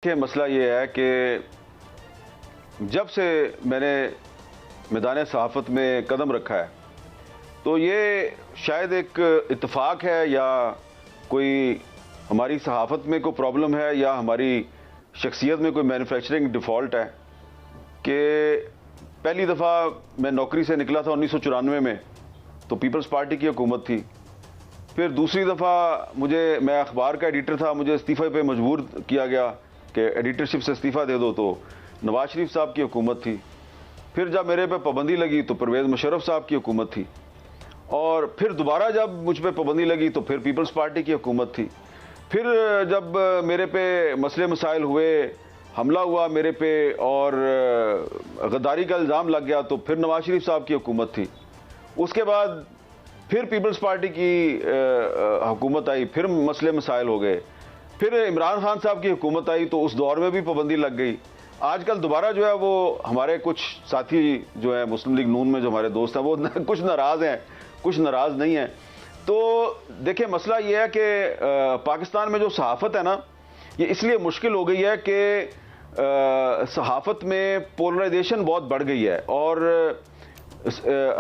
देखिए, मसला ये है कि जब से मैंने मैदान सहाफ़त में कदम रखा है तो ये शायद एक इत्तेफाक है या कोई हमारी सहाफ़त में कोई प्रॉब्लम है या हमारी शख्सियत में कोई मैन्युफैक्चरिंग डिफ़ॉल्ट है कि पहली दफ़ा मैं नौकरी से निकला था 1994 में, तो पीपल्स पार्टी की हुकूमत थी। फिर दूसरी दफ़ा मैं अखबार का एडिटर था, मुझे इस्तीफ़े पे मजबूर किया गया कि एडिटरशिप से इस्तीफ़ा दे दो, तो नवाज शरीफ साहब की हुकूमत थी। फिर जब मेरे पे पाबंदी लगी तो परवेज़ मुशर्रफ साहब की हुकूमत थी, और फिर दोबारा जब मुझ पे पाबंदी लगी तो फिर पीपल्स पार्टी की हुकूमत थी। फिर जब मेरे पे मसले मसाइल हुए, हमला हुआ मेरे पे और गद्दारी का इल्ज़ाम लग गया, तो फिर नवाज शरीफ साहब की हुकूमत थी। उसके बाद फिर पीपल्स पार्टी की हुकूमत आई, फिर मसले मसाइल हो गए। फिर इमरान खान साहब की हुकूमत आई तो उस दौर में भी पाबंदी लग गई। आजकल दोबारा जो है वो हमारे कुछ साथी जो है मुस्लिम लीग नून में जो हमारे दोस्त हैं वो कुछ नाराज़ हैं, कुछ नाराज़ नहीं हैं। तो देखिए, मसला ये है कि पाकिस्तान में जो सहाफ़त है ना, ये इसलिए मुश्किल हो गई है कि सहाफ़त में पोलराइजेशन बहुत बढ़ गई है और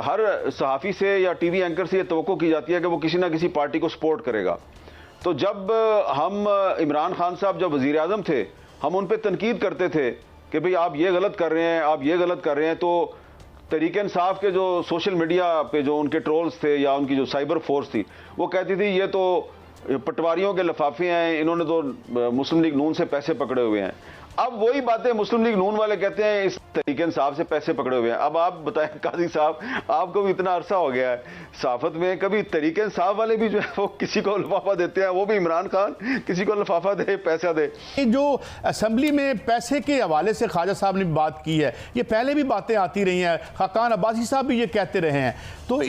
हर सहाफ़ी से या टीवी एंकर से ये तवक्को की जाती है कि वो किसी ना किसी पार्टी को सपोर्ट करेगा। तो जब हम इमरान खान साहब जब वज़ीर आज़म थे, हम उन पर तनकीद करते थे कि भाई आप ये गलत कर रहे हैं, आप ये गलत कर रहे हैं, तो तहरीक इंसाफ के जो सोशल मीडिया पे जो उनके ट्रोल्स थे या उनकी जो साइबर फोर्स थी, वो कहती थी ये तो पटवारियों के लिफाफे हैं, इन्होंने तो मुस्लिम लीग नून से पैसे पकड़े हुए हैं। अब वही बातें मुस्लिम लीग नून वाले कहते हैं इस तहरीक इंसाफ से पैसे पकड़े हुए हैं। अब आप बताएं काजी साहब, आपको भी इतना अरसा हो गया है सहाफत में, कभी तहरीक इंसाफ वाले भी जो है वो किसी को लिफाफा देते हैं, वो भी इमरान खान किसी को लिफाफा दे, पैसा दे। जो असम्बली में पैसे के हवाले से ख्वाजा साहब ने बात की है, ये पहले भी बातें आती रही हैं, खाकान अब्बासी साहब भी ये कहते रहे हैं। तो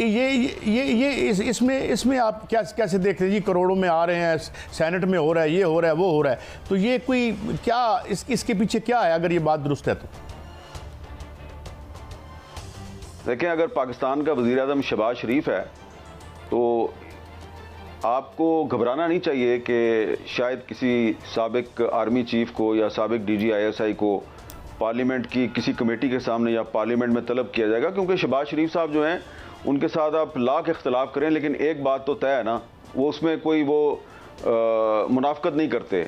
इसमें आप कैसे देख रहे हैं? जी करोड़ों में आ रहे हैं, सेनेट में हो रहा है, ये हो रहा है, वो हो रहा है, तो ये कोई क्या इसके पीछे क्या है, अगर ये बात दुरुस्त है तो? देखें, अगर पाकिस्तान का वज़ीर आज़म शहबाज शरीफ है तो आपको घबराना नहीं चाहिए कि शायद किसी साबिक आर्मी चीफ को या साबिक DG ISI को पार्लियामेंट की किसी कमेटी के सामने या पार्लियामेंट में तलब किया जाएगा, क्योंकि शहबाज शरीफ साहब जो हैं उनके साथ आप लाख इख्तलाफ करें, लेकिन एक बात तो तय है ना, वो उसमें कोई मुनाफकत नहीं करते।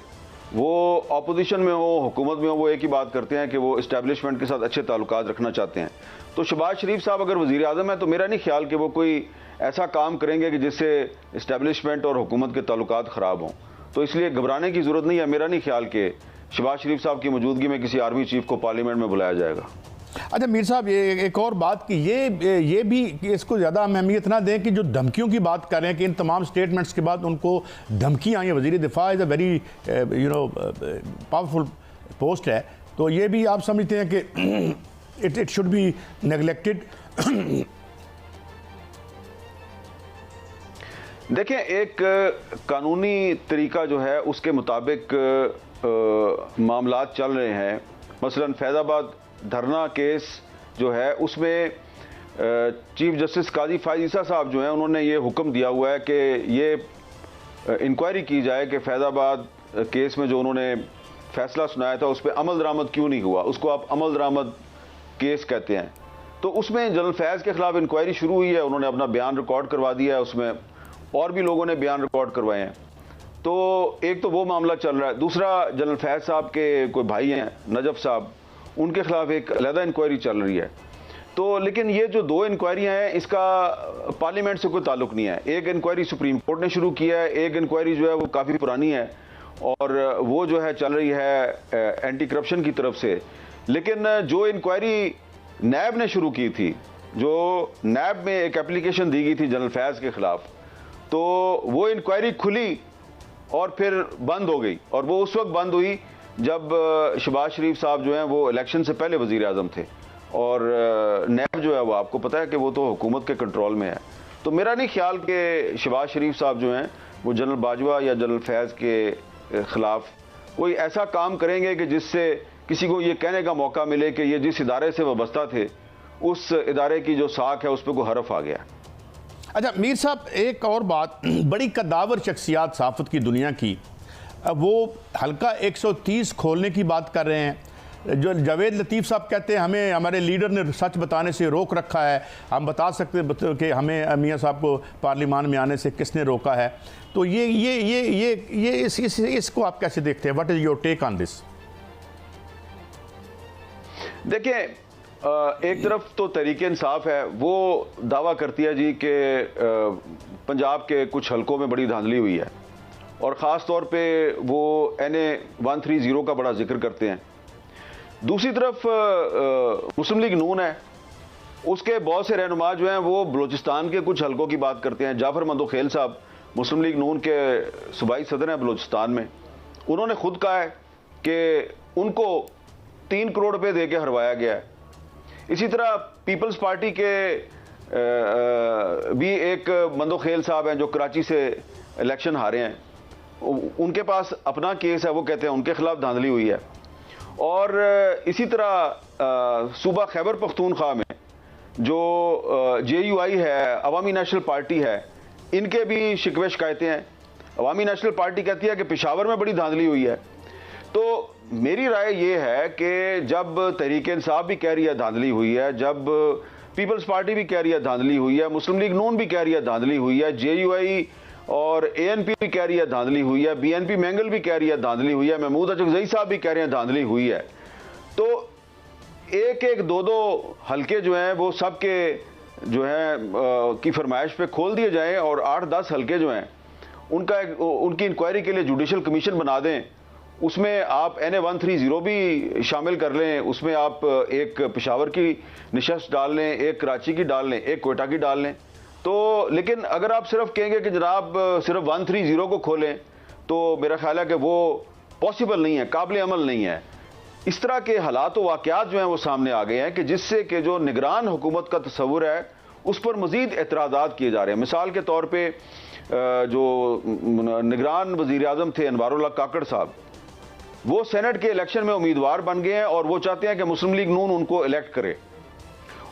वो अपोजिशन में हो, हुकूमत में हो, वो एक ही बात करते हैं कि वो इस्टेब्लिशमेंट के साथ अच्छे ताल्लुकात रखना चाहते हैं। तो शहबाज शरीफ साहब अगर वज़ीर आज़म है तो मेरा नहीं ख्याल कि वो कोई ऐसा काम करेंगे कि जिससे इस्टेब्लिशमेंट और हुकूमत के ताल्लुकात ख़राब हों। तो इसलिए घबराने की ज़रूरत नहीं है। मेरा नहीं ख्याल कि शहबाज शरीफ साहब की मौजूदगी में किसी आर्मी चीफ को पार्लियामेंट में बुलाया जाएगा। अच्छा मीर साहब, ये एक और बात कि ये भी इसको ज़्यादा अहमियत ना दें कि जो धमकियों की बात कर रहे हैं कि इन तमाम स्टेटमेंट्स के बाद उनको धमकी आई है। वज़ीर दिफा is a very powerful post है, तो ये भी आप समझते हैं कि इट शुड बी नेगलेक्टेड? देखें, एक कानूनी तरीका जो है उसके मुताबिक मामलात चल रहे हैं। मसलन फैज़ाबाद धरना केस जो है उसमें चीफ जस्टिस काजी फायज़ ईसा साहब जो हैं उन्होंने ये हुक्म दिया हुआ है कि ये इंक्वायरी की जाए कि फैज़ाबाद केस में जो उन्होंने फैसला सुनाया था उस पर अमल दरामद क्यों नहीं हुआ। उसको आप अमल दरामद केस कहते हैं। तो उसमें जनरल फैज़ के ख़िलाफ़ इंक्वायरी शुरू हुई है, उन्होंने अपना बयान रिकॉर्ड करवा दिया है, उसमें और भी लोगों ने बयान रिकॉर्ड करवाए हैं। तो एक तो वो मामला चल रहा है। दूसरा, जनरल फैज़ साहब के कोई भाई हैं नजफ साहब, उनके खिलाफ एक अलहदा इंक्वायरी चल रही है। तो लेकिन ये जो दो इंक्वायरियाँ हैं इसका पार्लियामेंट से कोई ताल्लुक नहीं है। एक इंक्वायरी सुप्रीम कोर्ट ने शुरू किया है, एक इंक्वायरी जो है वो काफ़ी पुरानी है और वो जो है चल रही है एंटी करप्शन की तरफ से। लेकिन जो इंक्वायरी नैब ने शुरू की थी, जो नैब में एक एप्लीकेशन दी गई थी जनरल फैज़ के ख़िलाफ़, तो वो इंक्वायरी खुली और फिर बंद हो गई। और वो उस वक्त बंद हुई जब शहबाज शरीफ साहब जो हैं वो इलेक्शन से पहले वज़ीर आज़म थे, और नैब जो है वो आपको पता है कि वो तो हुकूमत के कंट्रोल में है। तो मेरा नहीं ख्याल कि शहबाज शरीफ साहब जो हैं वो जनरल बाजवा या जनरल फैज़ के ख़िलाफ़ कोई ऐसा काम करेंगे कि जिससे किसी को ये कहने का मौका मिले कि ये जिस इदारे से वाबस्ता थे उस इदारे की जो साख है उस पर कोई हरफ आ गया। अच्छा मीर साहब, एक और बात, बड़ी कद्दावर शख्सियात सहाफ़त की दुनिया की वो हल्का 130 खोलने की बात कर रहे हैं। जो जावेद लतीफ़ साहब कहते हैं हमें हमारे लीडर ने सच बताने से रोक रखा है, हम बता सकते हैं कि हमें मियां साहब को पार्लियामान में आने से किसने रोका है। तो इसको आप कैसे देखते हैं? What is your take on this? देखिए, एक तरफ तो तहरीक इंसाफ है, वो दावा करती है जी कि पंजाब के कुछ हलकों में बड़ी धांधली हुई है, और ख़ास तौर पे वो NA 130 का बड़ा जिक्र करते हैं। दूसरी तरफ मुस्लिम लीग नून है, उसके बहुत से रहनुमा जो हैं वो बलूचिस्तान के कुछ हलकों की बात करते हैं। जाफर मंदोखेल साहब मुस्लिम लीग नून के सूबाई सदर हैं बलूचिस्तान में, उन्होंने खुद कहा है कि उनको 3 करोड़ रुपए दे के हरवाया गया है। इसी तरह पीपल्स पार्टी के भी एक मंदोखेल साहब हैं जो कराची से इलेक्शन हारे हैं, उनके पास अपना केस है, वो कहते हैं उनके खिलाफ धांधली हुई है। और इसी तरह सूबा खैबर पख्तूनख्वा में जो JUI है, अवामी नेशनल पार्टी है, इनके भी शिकवे शिकायतें हैं। अवामी नेशनल पार्टी कहती है कि पेशावर में बड़ी धांधली हुई है। तो मेरी राय ये है कि जब तहरीक इंसाफ भी कह रही है धांधली हुई है, जब पीपल्स पार्टी भी कह रही है धांधली हुई है, मुस्लिम लीग नून भी कह रही है धांधली हुई है, JUI और ANP भी कह रही है धांधली हुई है, BNP मैंगल भी कह रही है धांधली हुई है, महमूद अचकजई साहब भी कह रहे हैं धांधली हुई है, तो एक एक दो दो हलके जो हैं वो सबके जो है की फरमाइश पे खोल दिए जाएं, और 8-10 हलके जो हैं उनकी इंक्वायरी के लिए जुडिशल कमीशन बना दें। उसमें आप NA 130 भी शामिल कर लें, उसमें आप एक पेशावर की निशस्त डाल लें, एक कराची की डाल लें, एक कोयटा की डाल लें। तो लेकिन अगर आप सिर्फ कहेंगे कि जनाब सिर्फ 130 को खोलें, तो मेरा ख्याल है कि वो पॉसिबल नहीं है, काबिल अमल नहीं है। इस तरह के हालात व वाक़यात जो हैं वो सामने आ गए हैं कि जिससे कि जो निगरान हुकूमत का तस्वुर है उस पर मज़ीद एतराज़ात किए जा रहे हैं। मिसाल के तौर पर जो निगरान वज़ीर आज़म थे अनवारुल्लाह काकड़ साहब, वो सेनेट के इलेक्शन में उम्मीदवार बन गए हैं और वो चाहते हैं कि मुस्लिम लीग नून उनको इलेक्ट करे।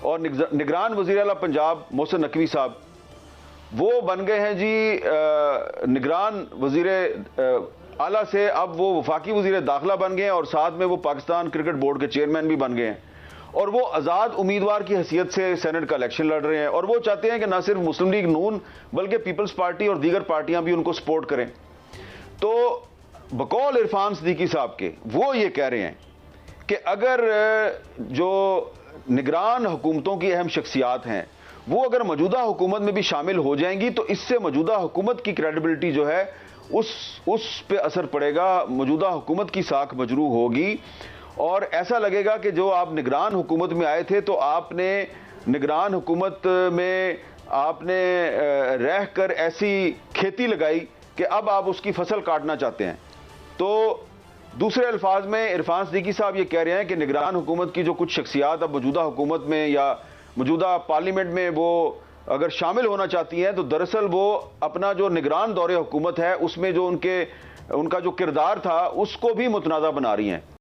और निगरान वज़ीर आला पंजाब मोहसिन नकवी साहब, वो बन गए हैं जी निगरान वज़ीर आला से अब वो वफाकी वज़ीर दाखिला बन गए हैं, और साथ में वो पाकिस्तान क्रिकेट बोर्ड के चेयरमैन भी बन गए हैं, और वो आज़ाद उम्मीदवार की हैसियत से सेनेट का इलेक्शन लड़ रहे हैं। और वो चाहते हैं कि न सिर्फ मुस्लिम लीग नून बल्कि पीपल्स पार्टी और दीगर पार्टियां भी उनको सपोर्ट करें। तो बकौल इरफान सिद्दीकी साहब के वो ये कह रहे हैं कि अगर जो निगरान हुकूमतों की अहम शख्सियात हैं वो अगर मौजूदा हुकूमत में भी शामिल हो जाएंगी तो इससे मौजूदा हुकूमत की क्रेडिबिलिटी जो है उस पे असर पड़ेगा, मौजूदा हुकूमत की साख मजरू होगी, और ऐसा लगेगा कि जो आप निगरान हुकूमत में आए थे तो आपने निगरान हुकूमत में आपने रह कर ऐसी खेती लगाई कि अब आप उसकी फसल काटना चाहते हैं। तो दूसरे अल्फाज में इरफान सिद्दीकी साहब ये कह रहे हैं कि निगरान हुकूमत की जो कुछ शख्सियात अब मौजूदा हुकूमत में या मौजूदा पार्लियामेंट में वो अगर शामिल होना चाहती हैं तो दरअसल वो अपना जो निगरान दौरे हुकूमत है उसमें जो उनका जो किरदार था उसको भी मुतनाज़ा बना रही हैं।